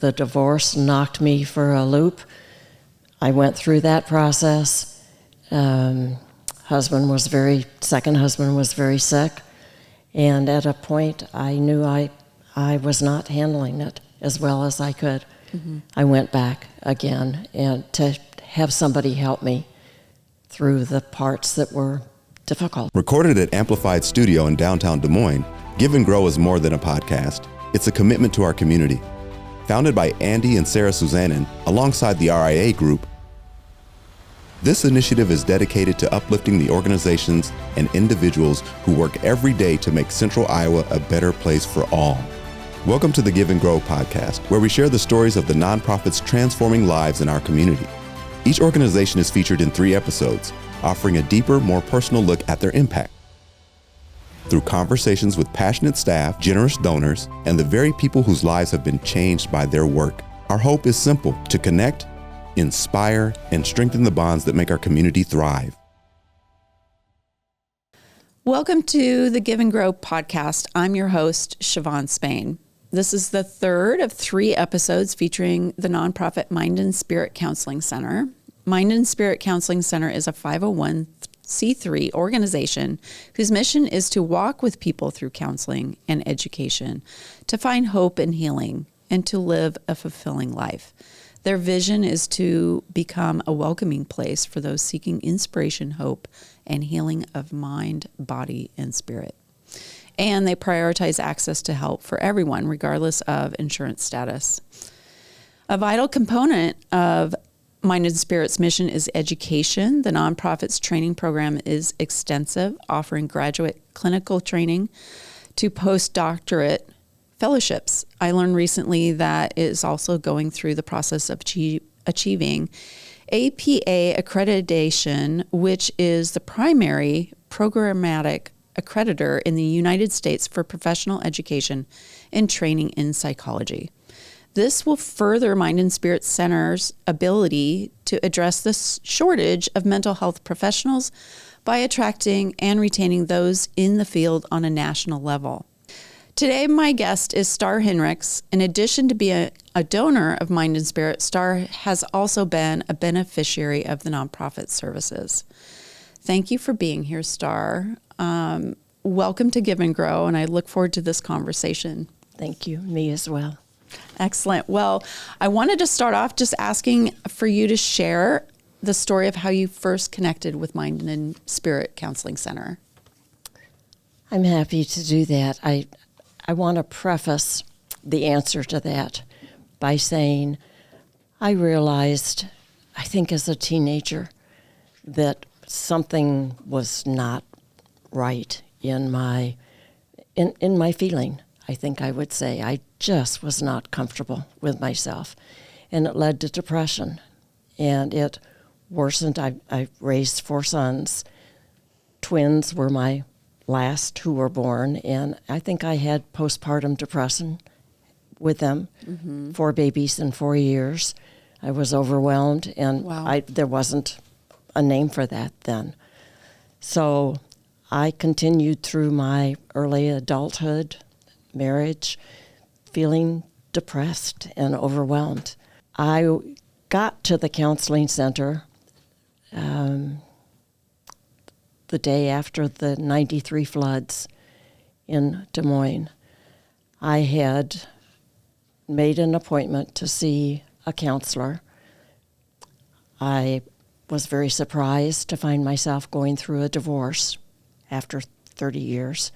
The divorce knocked me for a loop. I went through that process. Second husband was very sick. And at a point, I knew I was not handling it as well as I could. Mm-hmm. I went back again and to have somebody help me through the parts that were difficult. Recorded at Amplified Studio in downtown Des Moines, Give and Grow is more than a podcast. It's a commitment to our community. Founded by Andy and Sarah Suzanen alongside the RIA Group, this initiative is dedicated to uplifting the organizations and individuals who work every day to make Central Iowa a better place for all. Welcome to the Give and Grow podcast, where we share the stories of the nonprofits transforming lives in our community. Each organization is featured in 3 episodes, offering a deeper, more personal look at their impact. Through conversations with passionate staff, generous donors, and the very people whose lives have been changed by their work, our hope is simple: to connect, inspire, and strengthen the bonds that make our community thrive. Welcome to the Give and Grow podcast. I'm your host, Siobhan Spain. This is the third of 3 episodes featuring the nonprofit Mind and Spirit Counseling Center. Mind and Spirit Counseling Center is a 501c3 organization whose mission is to walk with people through counseling and education, to find hope and healing, and to live a fulfilling life. Their vision is to become a welcoming place for those seeking inspiration, hope, and healing of mind, body, and spirit. And they prioritize access to help for everyone, regardless of insurance status. A vital component of Mind and Spirit's mission is education. The nonprofit's training program is extensive, offering graduate clinical training to postdoctorate fellowships. I learned recently that it is also going through the process of achieving APA accreditation, which is the primary programmatic accreditor in the United States for professional education and training in psychology. This will further Mind and Spirit Center's ability to address the shortage of mental health professionals by attracting and retaining those in the field on a national level. Today, my guest is Starr Hinrichs. In addition to being a donor of Mind and Spirit, Starr has also been a beneficiary of the nonprofit services. Thank you for being here, Starr. Welcome to Give and Grow, and I look forward to this conversation. Thank you. Me as well. Excellent. Well, I wanted to start off just asking for you to share the story of how you first connected with Mind and Spirit Counseling Center. I'm happy to do that. I want to preface the answer to that by saying I realized, I think as a teenager, that something was not right in my feeling. I think I would say I just was not comfortable with myself, and it led to depression, and it worsened. I raised 4 sons. Twins were my last who were born, and I think I had postpartum depression with them. 4 babies in 4 years. I was overwhelmed, and wow. There wasn't a name for that then. So I continued through my early adulthood, marriage, feeling depressed and overwhelmed. I got to the counseling center the day after the 93 floods in Des Moines. I had made an appointment to see a counselor. I was very surprised to find myself going through a divorce after 30 years,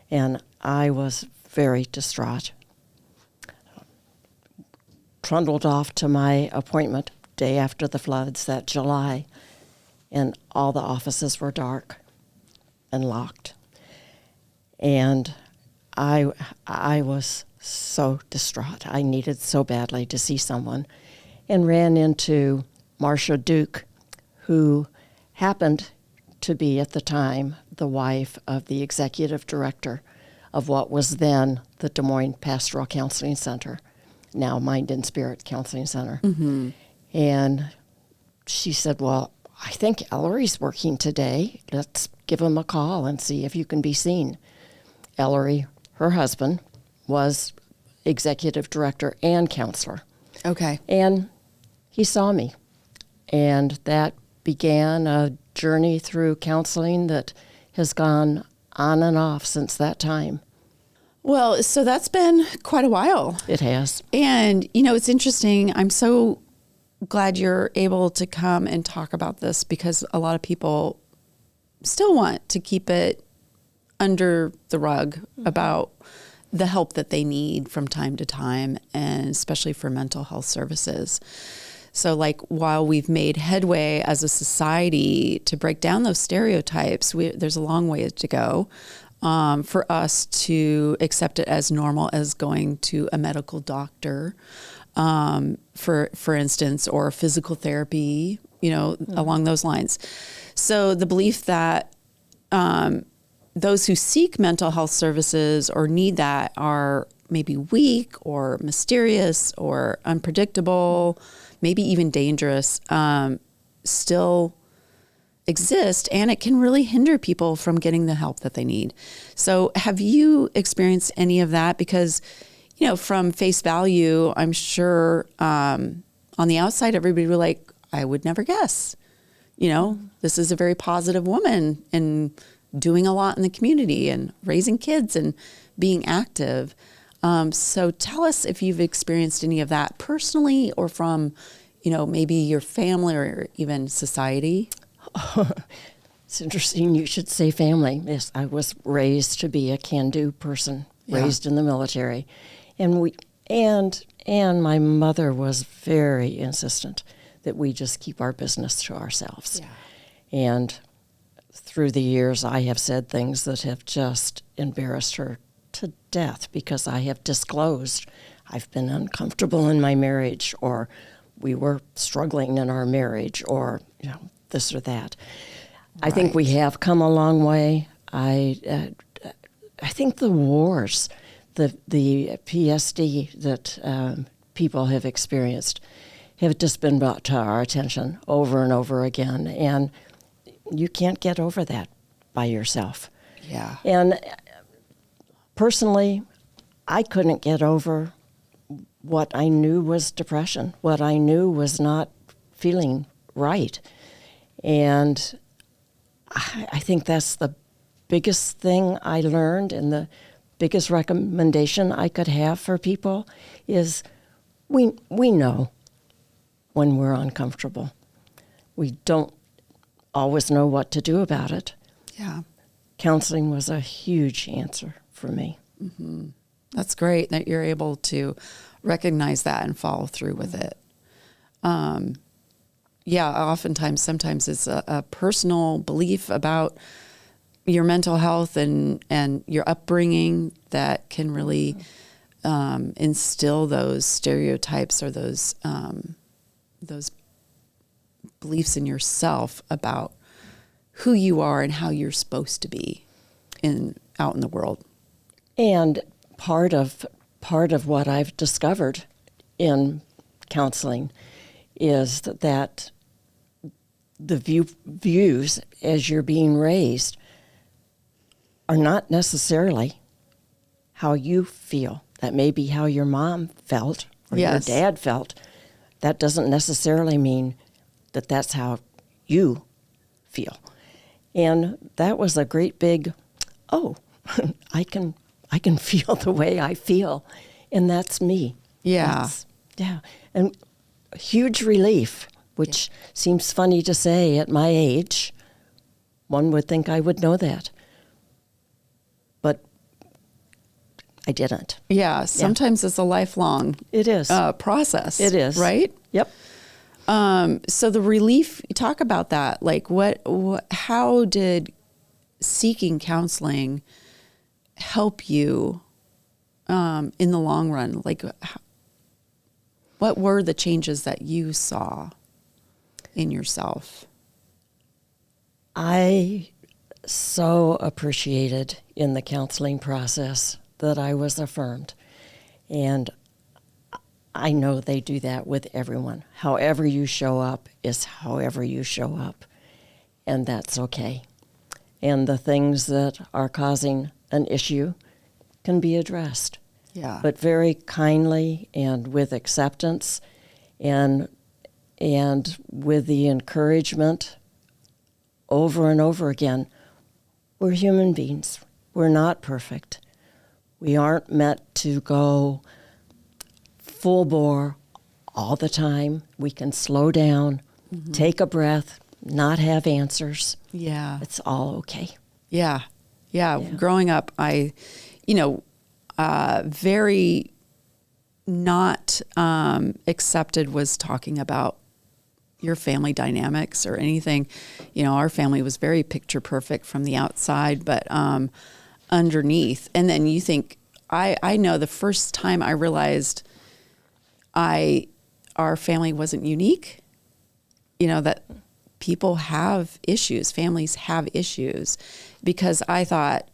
and I was very distraught. Trundled off to my appointment day after the floods that July, and all the offices were dark and locked. And I was so distraught. I needed so badly to see someone, and ran into Marcia Duke, who happened to be at the time the wife of the executive director of what was then the Des Moines Pastoral Counseling Center, now Mind and Spirit Counseling Center. Mm-hmm. And she said, well, I think Ellery's working today. Let's give him a call and see if you can be seen. Ellery, her husband, was executive director and counselor. Okay. And he saw me. And that began a journey through counseling that has gone on and off since that time. Well, so that's been quite a while. It has. And, it's interesting. I'm so glad you're able to come and talk about this, because a lot of people still want to keep it under the rug about the help that they need from time to time, and especially for mental health services. So while we've made headway as a society to break down those stereotypes, there's a long way to go for us to accept it as normal as going to a medical doctor, for instance, or physical therapy, along those lines. So the belief that those who seek mental health services or need that are maybe weak or mysterious or unpredictable, maybe even dangerous, still exist, and it can really hinder people from getting the help that they need. So have you experienced any of that? Because, from face value, I'm sure on the outside, everybody would be like, I would never guess. This is a very positive woman and doing a lot in the community and raising kids and being active. So tell us if you've experienced any of that personally, or from, maybe your family or even society. It's interesting you should say family. Yes, I was raised to be a can-do person, raised in the military. And my mother was very insistent that we just keep our business to ourselves. Yeah. And through the years, I have said things that have just embarrassed her to death, because I have disclosed I've been uncomfortable in my marriage, or we were struggling in our marriage, or this or that. I think we have come a long way. I think the wars, the PSD that people have experienced, have just been brought to our attention over and over again, and you can't get over that by yourself. Yeah. And personally, I couldn't get over what I knew was depression, what I knew was not feeling right. And I think that's the biggest thing I learned, and the biggest recommendation I could have for people is we know when we're uncomfortable. We don't always know what to do about it. Yeah. Counseling was a huge answer for me. Mm-hmm. That's great that you're able to recognize that and follow through with it. Sometimes it's a personal belief about your mental health and your upbringing that can really instill those stereotypes or those beliefs in yourself about who you are and how you're supposed to be out in the world. And part of what I've discovered in counseling is that the views as you're being raised are not necessarily how you feel. That may be how your mom felt or your dad felt. That doesn't necessarily mean that that's how you feel. And that was a great big, I can feel the way I feel, and that's me. Yeah. And a huge relief, which seems funny to say at my age. One would think I would know that. But I didn't. Yeah, sometimes it's a lifelong process. It is. Right? Yep. So the relief, talk about that. How did seeking counseling help you in the long run? What were the changes that you saw in yourself? I so appreciated in the counseling process that I was affirmed. And I know they do that with everyone. However you show up is however you show up. And that's okay. And the things that are causing an issue can be addressed. Yeah. but very kindly and with acceptance and with the encouragement over and over again. We're human beings. We're not perfect. We aren't meant to go full bore all the time. We can slow down, take a breath, not have answers. Yeah. It's all okay. Yeah. Yeah. Growing up, I, very not accepted was talking about your family dynamics or anything. Our family was very picture perfect from the outside, but underneath. And then you think, I know the first time I realized our family wasn't unique, that people have issues, families have issues, because I thought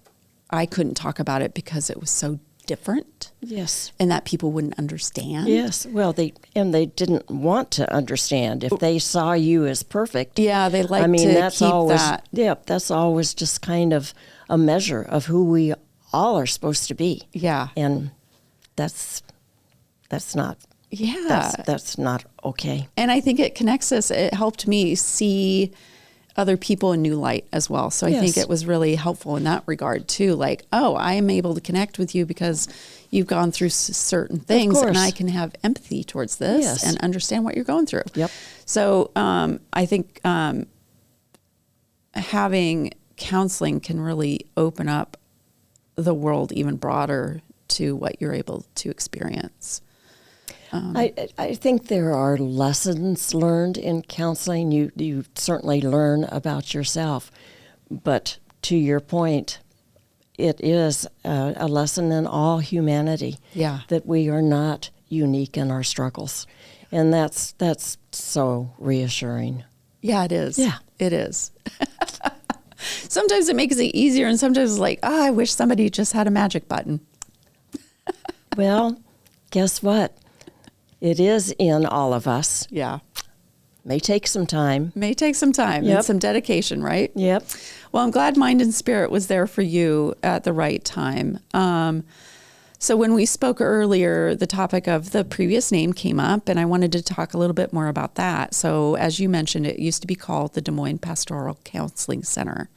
I couldn't talk about it because it was so different. Yes. And that people wouldn't understand. Yes. Well, they didn't want to understand if they saw you as perfect. Yeah, they like to that's keep always, that. Yeah, that's always just kind of a measure of who we all are supposed to be. Yeah. And that's not. Yeah. That's not okay. And I think it connects us. It helped me see other people in new light as well. So I think it was really helpful in that regard too. Like, I am able to connect with you because you've gone through certain things and I can have empathy towards this and understand what you're going through. Yep. So I think having counseling can really open up the world even broader to what you're able to experience. I think there are lessons learned in counseling. You certainly learn about yourself. But to your point, it is a lesson in all humanity. Yeah. That we are not unique in our struggles. And that's so reassuring. Yeah, it is. Yeah. It is. Sometimes it makes it easier, and sometimes it's like, I wish somebody just had a magic button. Well, guess what? It is in all of us. Yeah. May take some time. May take some time and some dedication, right? Yep. Well, I'm glad Mind and Spirit was there for you at the right time. So when we spoke earlier, the topic of the previous name came up, and I wanted to talk a little bit more about that. So as you mentioned, it used to be called the Des Moines Pastoral Counseling Center.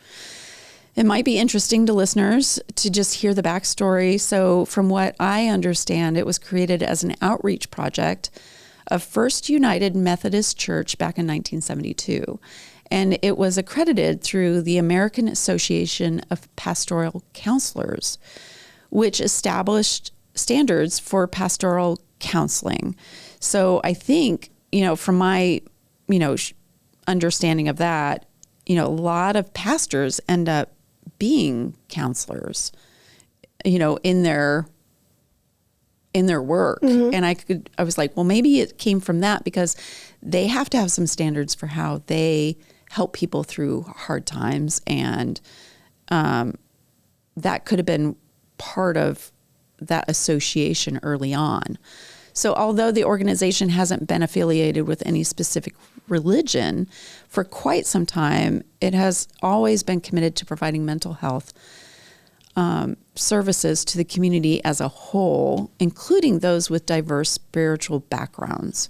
It might be interesting to listeners to just hear the backstory. So from what I understand, it was created as an outreach project of First United Methodist Church back in 1972. And it was accredited through the American Association of Pastoral Counselors, which established standards for pastoral counseling. So I think, from my, understanding of that, a lot of pastors end up being counselors, in their work. And I was like, well, maybe it came from that, because they have to have some standards for how they help people through hard times. And that could have been part of that association early on. So although the organization hasn't been affiliated with any specific religion for quite some time, it has always been committed to providing mental health services to the community as a whole, including those with diverse spiritual backgrounds.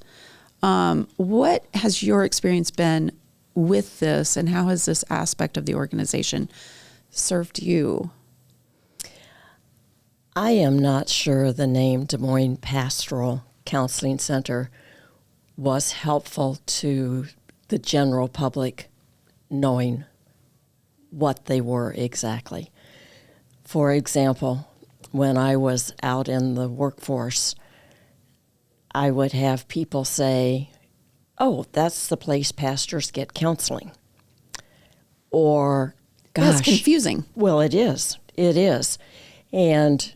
What has your experience been with this, and how has this aspect of the organization served you? I am not sure the name Des Moines Pastoral Counseling Center was helpful to the general public knowing what they were exactly. For example, when I was out in the workforce, I would have people say, "Oh, that's the place pastors get counseling." Or, "Gosh, That's confusing." Well, it is. It is. And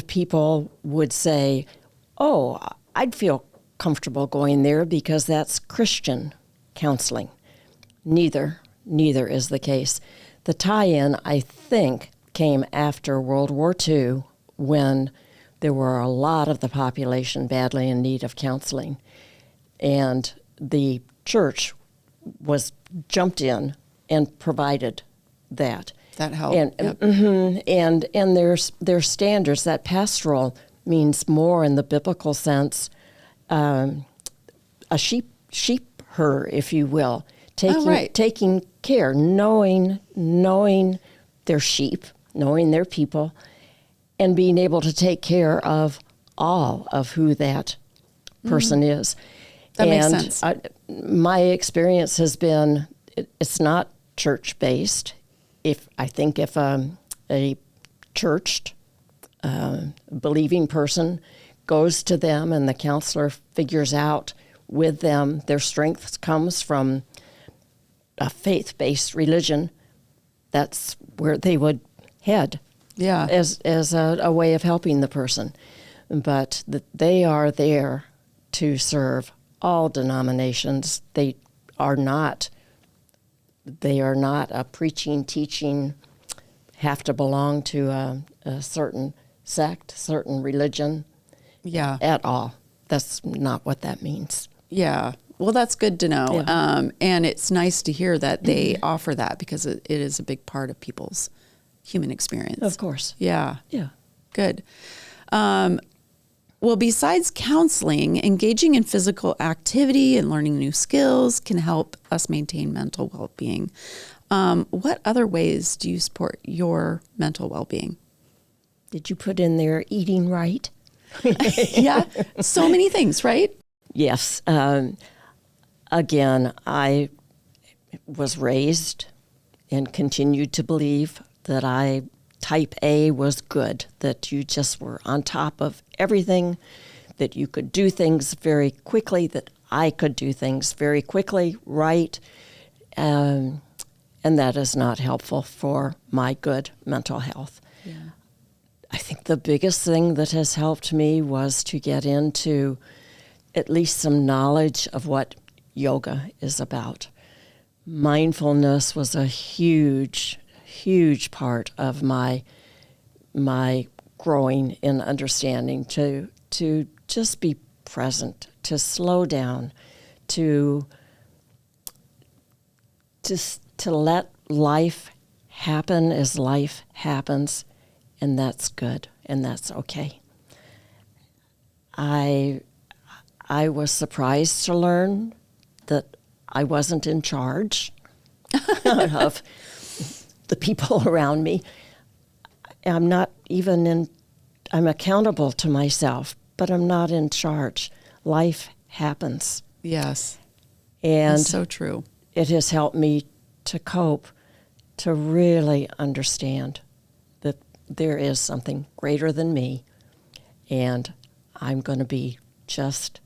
people would say, "Oh, I'd feel comfortable going there because that's Christian counseling." Neither is the case. The tie-in, I think, came after World War II, when there were a lot of the population badly in need of counseling. And the church jumped in and provided that. That help. And Yep. and their standards. That pastoral means more in the biblical sense, a sheep herder, if you will, taking care, knowing their sheep, knowing their people, and being able to take care of all of who that person is. That makes sense. My experience has been it's not church based. If a churched believing person goes to them and the counselor figures out with them, their strength comes from a faith-based religion, that's where they would head as a way of helping the person. But they are there to serve all denominations. They are not a preaching, teaching, have to belong to a certain sect, certain religion at all. That's not what that means. Yeah. Well, that's good to know. Yeah. And it's nice to hear that they offer that because it is a big part of people's human experience. Of course. Yeah. Yeah. Good. Well, besides counseling, engaging in physical activity and learning new skills can help us maintain mental well-being. What other ways do you support your mental well-being? Did you put in there eating right? Yeah, so many things, right? Yes. Again, I was raised and continued to believe that type A was good, that you just were on top of everything, that you could do things very quickly, that I could do things very quickly, right? And that is not helpful for my good mental health. Yeah. I think the biggest thing that has helped me was to get into at least some knowledge of what yoga is about. Mindfulness was a huge part of my growing in understanding, to just be present, to slow down, to let life happen as life happens, and that's good, and that's okay. I was surprised to learn that I wasn't in charge of the people around me. I'm accountable to myself, but I'm not in charge. Life happens. Yes. And that's so true. It has helped me to cope, to really understand that there is something greater than me, and I'm going to be just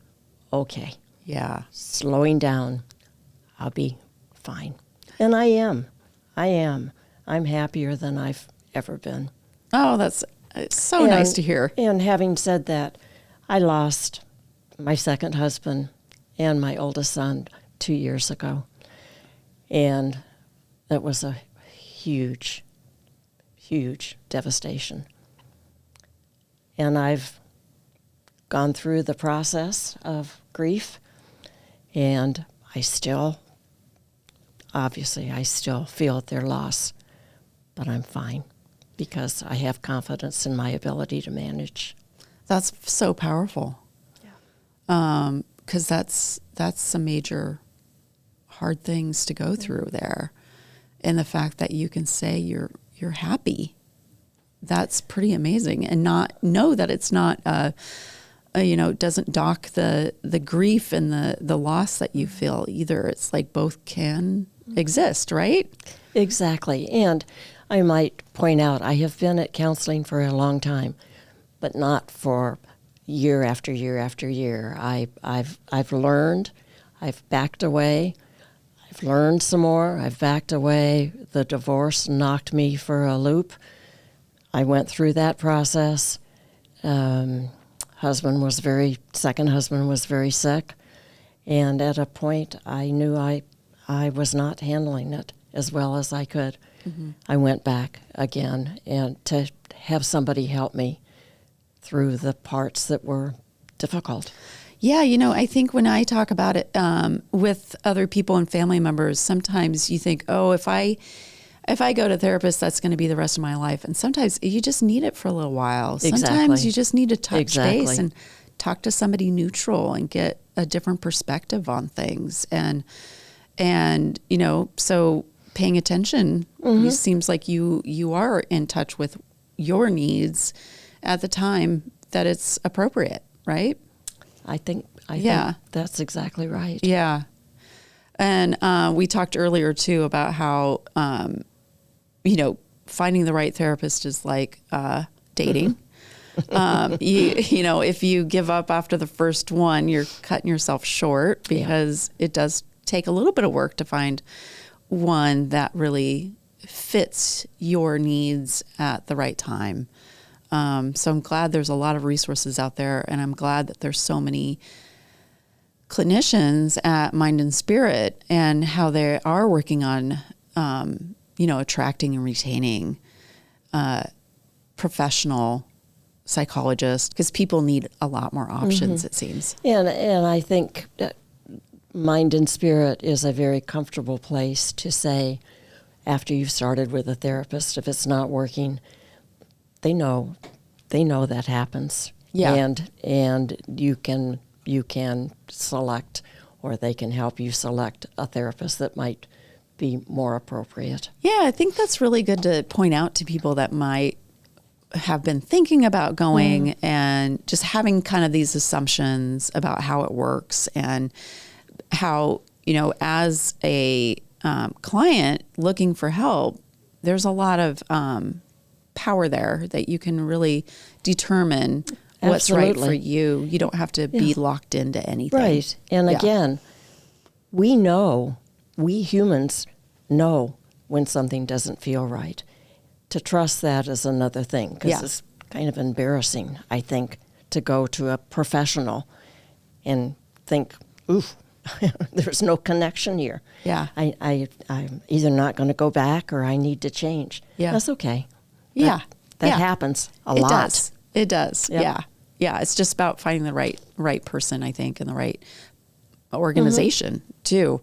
okay. Yeah. Slowing down, I'll be fine. And I am. I'm happier than I've ever been. Oh, that's so nice to hear. And having said that, I lost my second husband and my oldest son 2 years ago. And that was a huge devastation. And I've gone through the process of grief, and I still feel their loss, but I'm fine because I have confidence in my ability to manage. That's so powerful. Yeah. 'Cause that's some major hard things to go through there. And the fact that you can say you're happy, that's pretty amazing. And not know that it's not doesn't dock the grief and the loss that you feel either. It's like both can exist, right? Exactly. And I might point out, I have been at counseling for a long time, but not for year after year after year. I've learned, I've backed away, I've learned some more, I've backed away. The divorce knocked me for a loop. I went through that process. Second husband was very sick. And at a point, I knew I was not handling it as well as I could. Mm-hmm. I went back again, and to have somebody help me through the parts that were difficult. Yeah, I think when I talk about it with other people and family members, sometimes you think, oh, if I if I go to a therapist, that's going to be the rest of my life. And sometimes you just need it for a little while. Sometimes Exactly. you just need to touch Exactly. base and talk to somebody neutral and get a different perspective on things. And so paying attention, it seems like you are in touch with your needs at the time that it's appropriate, right? I think that's exactly right. Yeah. And we talked earlier too about how, finding the right therapist is like dating. If you give up after the first one, you're cutting yourself short because it does take a little bit of work to find one that really fits your needs at the right time. So I'm glad there's a lot of resources out there, and I'm glad that there's so many clinicians at Mind and Spirit and how they are working on, attracting and retaining professional psychologists, because people need a lot more options, it seems. And I think that Mind and Spirit is a very comfortable place to say, after you've started with a therapist, if it's not working, they know that happens. Yeah. And you can select, or they can help you select a therapist that might be more appropriate. Yeah, I think that's really good to point out to people that might have been thinking about going and just having kind of these assumptions about how it works, and how, as a client looking for help, there's a lot of power there that you can really determine what's right for you. You don't have to be locked into anything. Right. And again, we humans know when something doesn't feel right. To trust that is another thing, because it's kind of embarrassing, I think, to go to a professional and think, oof, there's no connection here. Yeah. I'm either not going to go back or I need to change. Yeah. That's okay. That Happens a lot. It does. Yep. Yeah. Yeah. It's just about finding the right person, I think, and the right organization too.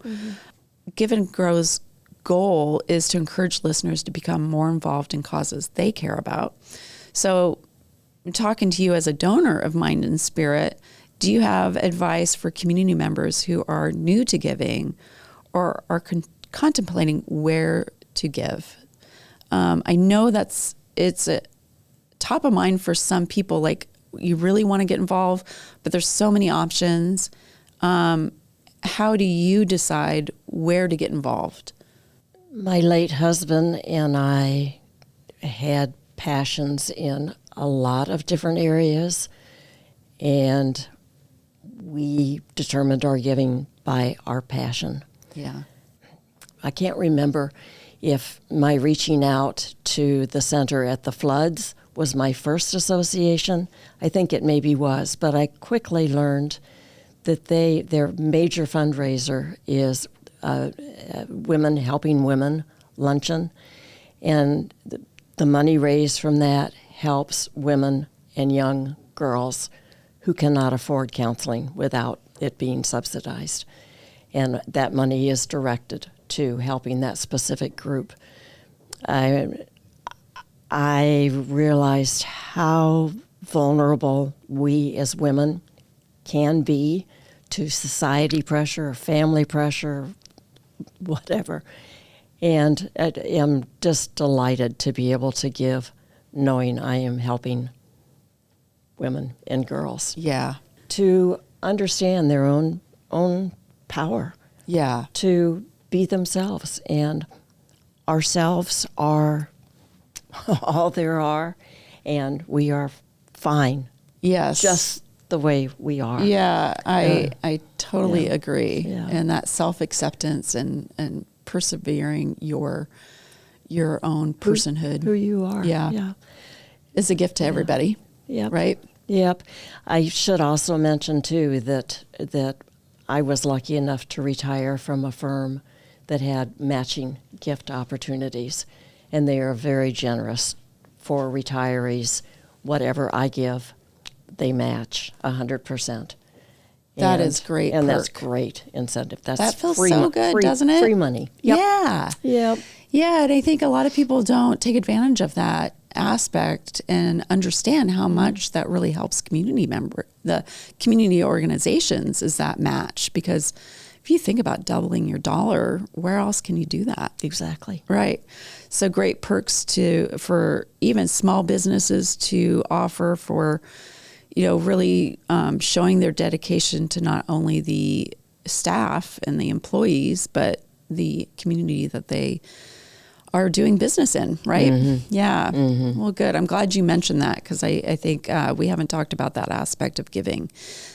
Give and Grow's goal is to encourage listeners to become more involved in causes they care about. So, I'm talking to you as a donor of Mind and Spirit, do you have advice for community members who are new to giving or are contemplating where to give? I know it's a top of mind for some people, like you really want to get involved, but there's so many options. How do you decide where to get involved? My late husband and I had passions in a lot of different areas, and we determined our giving by our passion. Yeah. I can't remember if my reaching out to the center at the floods was my first association. I think it maybe was, but I quickly learned that their major fundraiser is Women Helping Women luncheon, and the money raised from that helps women and young girls who cannot afford counseling without it being subsidized. And that money is directed to helping that specific group. I realized how vulnerable we as women can be to society pressure, family pressure, whatever. And I am just delighted to be able to give, knowing I am helping women and girls. Yeah. To understand their own power. Yeah. To be themselves. And ourselves are all there are, and we are fine. Yes. Just the way we are. Yeah, I totally agree. Yeah. And that self-acceptance and persevering your own personhood. Who you are. Yeah. Is a gift to everybody. Yep. Right? Yep. I should also mention, too, that I was lucky enough to retire from a firm that had matching gift opportunities, and they are very generous for retirees. Whatever I give, they match 100%. That is great. And perk. that's great incentive. That feels so good, doesn't it? Free money. Yep. Yeah. Yep. Yeah, and I think a lot of people don't take advantage of that aspect and understand how much that really helps the community organizations is that match. Because if you think about doubling your dollar, where else can you do that? Exactly. Right. So great perks for even small businesses to offer for, really showing their dedication to not only the staff and the employees, but the community that they are doing business in, right? Mm-hmm. Yeah. Mm-hmm. Well, good. I'm glad you mentioned that, because I think we haven't talked about that aspect of giving.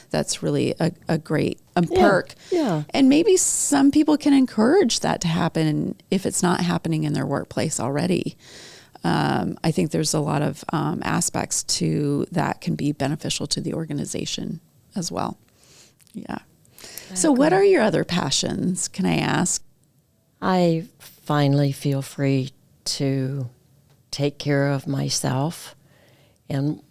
That's really a great perk. Yeah. And maybe some people can encourage that to happen if it's not happening in their workplace already. I think there's a lot of aspects to that can be beneficial to the organization as well. Yeah. So what are your other passions, can I ask? I finally feel free to take care of myself, and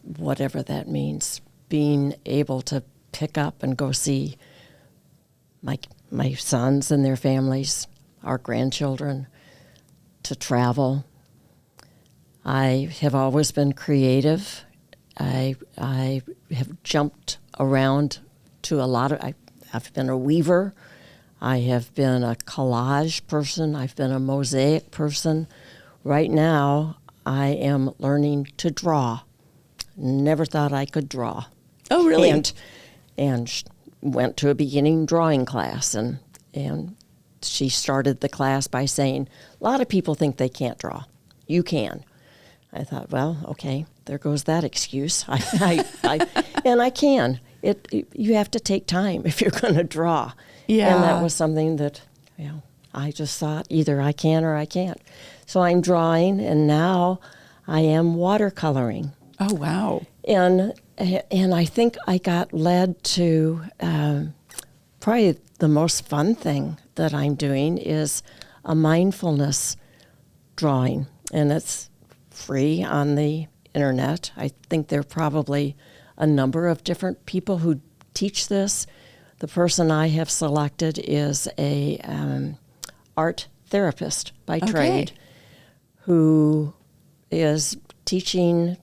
whatever that means, being able to pick up and go see my sons and their families, our grandchildren, to travel. I have always been creative. I have jumped around to a lot of, I've been a weaver. I have been a collage person. I've been a mosaic person. Right now, I am learning to draw. Never thought I could draw. Oh, really? And went to a beginning drawing class, and she started the class by saying, a lot of people think they can't draw. You can. I thought, well, okay, there goes that excuse. And I can. You have to take time if you're going to draw. Yeah. And that was something that, I just thought either I can or I can't. So I'm drawing, and now I am watercoloring. Oh, wow. And I think I got led to probably the most fun thing that I'm doing is a mindfulness drawing, and it's free on the internet. I think there are probably a number of different people who teach this. The person I have selected is a art therapist by trade, who is teaching.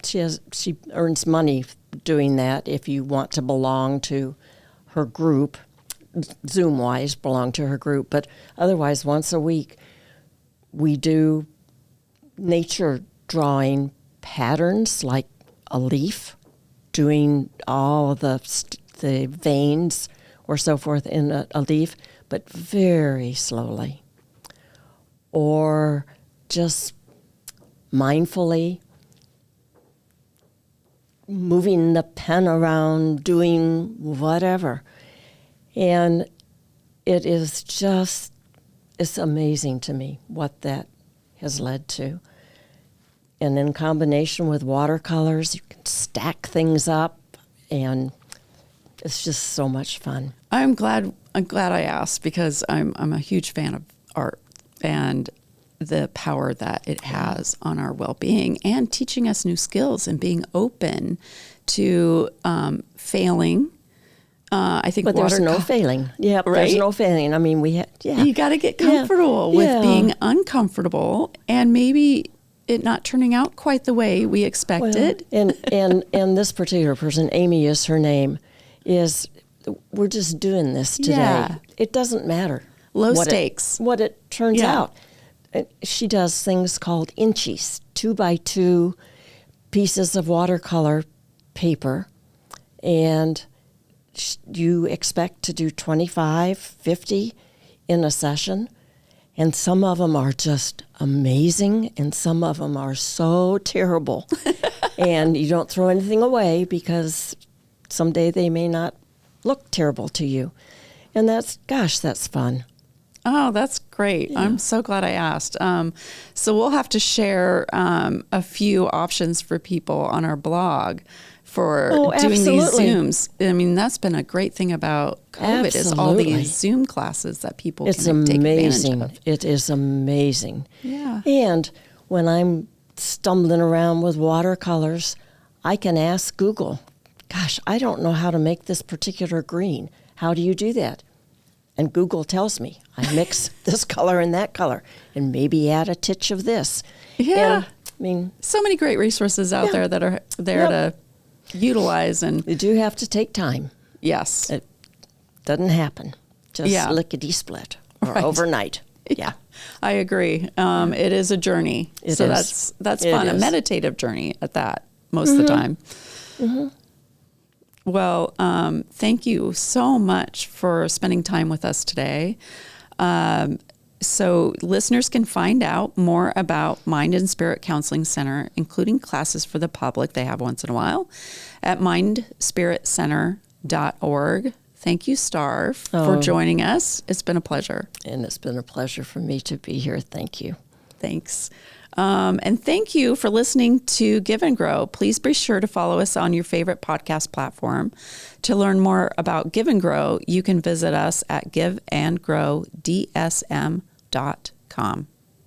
She earns money doing that if you want to belong to her group, Zoom-wise belong to her group. But otherwise, once a week, we do nature drawing patterns like a leaf, doing all the veins or so forth in a leaf, but very slowly. Or just mindfully moving the pen around, doing whatever. And it is just, it's amazing to me what that has led to. And in combination with watercolors, you can stack things up, and it's just so much fun. I'm glad I asked, because I'm a huge fan of art and the power that it has on our well-being and teaching us new skills and being open to failing. I think, but there's no failing. Yeah, right? There's no failing. I mean, you got to get comfortable with being uncomfortable, and maybe it not turning out quite the way we expected. Well, and this particular person, Amy is her name, we're just doing this today. Yeah. It doesn't matter. Low stakes. What it turns out. She does things called inchies, 2x2 pieces of watercolor paper, and you expect to do 25, 50 in a session, and some of them are just amazing, and some of them are so terrible. And you don't throw anything away, because someday they may not look terrible to you. And that's fun. Oh, that's great. Yeah. I'm so glad I asked. So we'll have to share a few options for people on our blog for doing these Zooms. I mean, that's been a great thing about COVID is all these Zoom classes that people can take advantage of. It is amazing. Yeah. And when I'm stumbling around with watercolors, I can ask Google, gosh, I don't know how to make this particular green. How do you do that? And Google tells me I mix this color and that color and maybe add a titch of this. Yeah. And, I mean, so many great resources out there that are there to utilize. And you do have to take time. yes, It doesn't happen just lickety-split or overnight. Yeah. I agree. It is a journey. It is. That's It fun. A is. meditative journey at that most of the time. Well, thank you so much for spending time with us today. So listeners can find out more about Mind and Spirit Counseling Center, including classes for the public they have once in a while, at mindspiritcenter.org. Thank you, Starr, for joining us. It's been a pleasure. And it's been a pleasure for me to be here. Thank you. Thanks. And thank you for listening to Give and Grow. Please be sure to follow us on your favorite podcast platform. To learn more about Give and Grow, you can visit us at giveandgrowdsm.com.